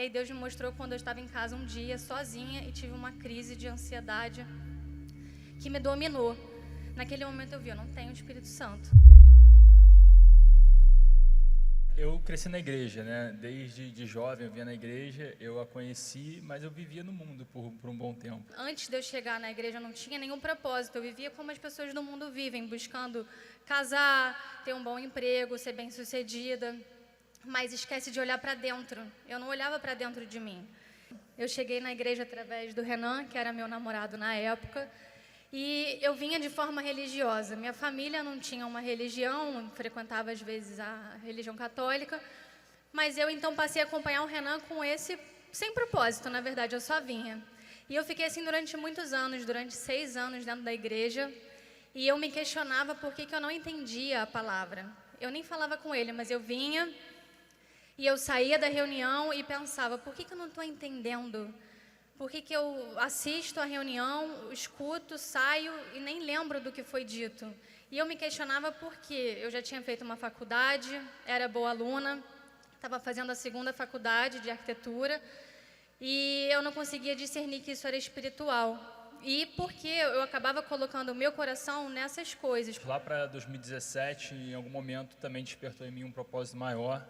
aí Deus me mostrou quando eu estava em casa um dia, sozinha, e tive uma crise de ansiedade que me dominou. Naquele momento eu vi, eu não tenho o Espírito Santo. Eu cresci na igreja, né? Desde de jovem eu via na igreja, eu a conheci, mas eu vivia no mundo por um bom tempo. Antes de eu chegar na igreja eu não tinha nenhum propósito, eu vivia como as pessoas do mundo vivem, buscando casar, ter um bom emprego, ser bem-sucedida, mas esquece de olhar para dentro. Eu não olhava para dentro de mim. Eu cheguei na igreja através do Renan, que era meu namorado na época, e eu vinha de forma religiosa. Minha família não tinha uma religião, frequentava às vezes a religião católica, mas eu então passei a acompanhar o Renan com esse, sem propósito, na verdade, eu só vinha. E eu fiquei assim durante muitos anos, durante 6 anos dentro da igreja, e eu me questionava por que eu não entendia a palavra. Eu nem falava com ele, mas eu vinha e eu saía da reunião e pensava, por que eu não estou entendendo? Por que eu assisto a reunião, escuto, saio e nem lembro do que foi dito? E eu me questionava porque eu já tinha feito uma faculdade, era boa aluna, estava fazendo a 2ª faculdade de arquitetura e eu não conseguia discernir que isso era espiritual. E porque eu acabava colocando o meu coração nessas coisas. Lá para 2017, em algum momento, também despertou em mim um propósito maior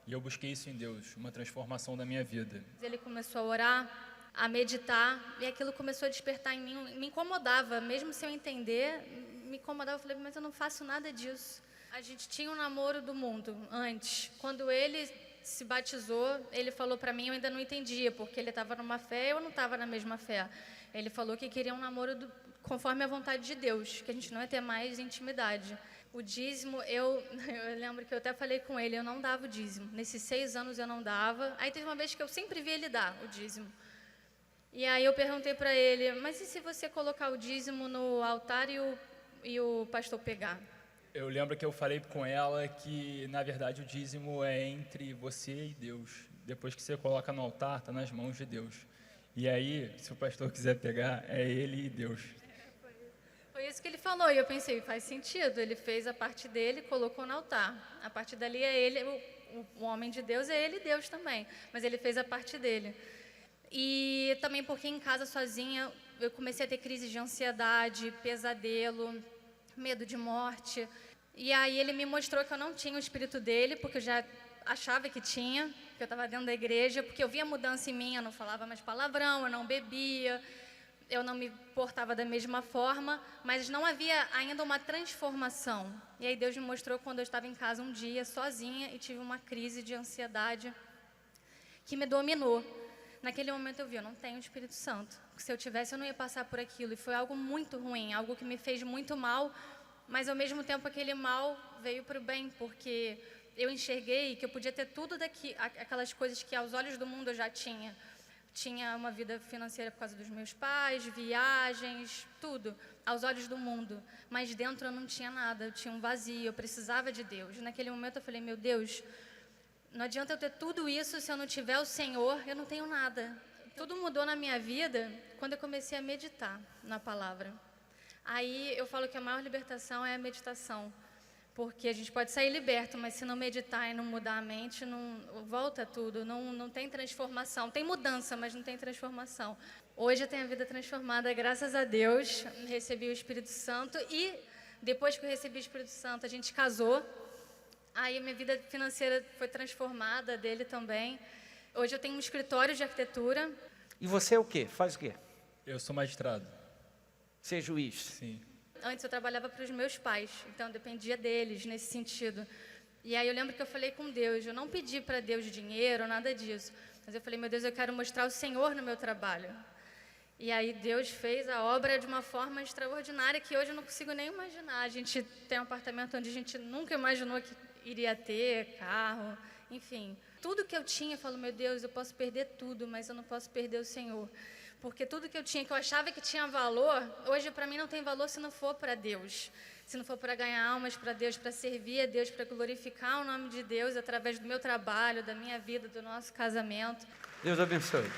e eu busquei isso em Deus, uma transformação da minha vida. Ele começou a orar, a meditar, e aquilo começou a despertar em mim, me incomodava, mesmo sem eu entender, me incomodava. Eu falei, mas eu não faço nada disso. A gente tinha um namoro do mundo antes. Quando ele se batizou, ele falou para mim, eu ainda não entendia, porque ele estava numa fé e eu não estava na mesma fé. Ele falou que queria um namoro conforme a vontade de Deus, que a gente não ia ter mais intimidade. O dízimo, eu lembro que eu até falei com ele, eu não dava o dízimo. Nesses 6 anos eu não dava. Aí teve uma vez que eu sempre vi ele dar o dízimo. E aí eu perguntei para ele, mas e se você colocar o dízimo no altar e o pastor pegar? Eu lembro que eu falei com ela que, na verdade, o dízimo é entre você e Deus. Depois que você coloca no altar, está nas mãos de Deus. E aí, se o pastor quiser pegar, é ele e Deus. Foi isso que ele falou, e eu pensei, faz sentido. Ele fez a parte dele, colocou no altar. A partir dali é ele, o homem de Deus é ele e Deus também. Mas ele fez a parte dele. E também porque em casa sozinha eu comecei a ter crise de ansiedade, pesadelo, medo de morte. E aí ele me mostrou que eu não tinha o espírito dele, porque eu já achava que tinha, que eu estava dentro da igreja, porque eu via mudança em mim, eu não falava mais palavrão, eu não bebia, eu não me portava da mesma forma, mas não havia ainda uma transformação. E aí Deus me mostrou quando eu estava em casa um dia, sozinha, e tive uma crise de ansiedade que me dominou. Naquele momento eu vi, eu não tenho o Espírito Santo. Se eu tivesse, eu não ia passar por aquilo. E foi algo muito ruim, algo que me fez muito mal, mas ao mesmo tempo aquele mal veio para o bem, porque eu enxerguei que eu podia ter tudo aquelas coisas que aos olhos do mundo eu já tinha. Tinha uma vida financeira por causa dos meus pais, viagens, tudo, aos olhos do mundo. Mas dentro eu não tinha nada, eu tinha um vazio, eu precisava de Deus. Naquele momento eu falei, meu Deus, não adianta eu ter tudo isso se eu não tiver o Senhor, eu não tenho nada. Tudo mudou na minha vida quando eu comecei a meditar na palavra. Aí eu falo que a maior libertação é a meditação, porque a gente pode sair liberto, mas se não meditar e não mudar a mente, não volta tudo, não tem transformação. Tem mudança, mas não tem transformação. Hoje eu tenho a vida transformada, graças a Deus, recebi o Espírito Santo e depois que eu recebi o Espírito Santo, a gente casou. Aí a minha vida financeira foi transformada, dele também. Hoje eu tenho um escritório de arquitetura. E você é o quê? Faz o quê? Eu sou magistrado. Ser juiz? Sim. Antes eu trabalhava para os meus pais, então eu dependia deles nesse sentido. E aí eu lembro que eu falei com Deus, eu não pedi para Deus dinheiro, nada disso. Mas eu falei, meu Deus, eu quero mostrar o Senhor no meu trabalho. E aí Deus fez a obra de uma forma extraordinária que hoje eu não consigo nem imaginar. A gente tem um apartamento onde a gente nunca imaginou que iria ter, carro, enfim. Tudo que eu tinha, eu falo, meu Deus, eu posso perder tudo, mas eu não posso perder o Senhor. Porque tudo que eu tinha, que eu achava que tinha valor, hoje para mim não tem valor se não for para Deus. Se não for para ganhar almas para Deus, para servir a Deus, para glorificar o nome de Deus através do meu trabalho, da minha vida, do nosso casamento. Deus abençoe.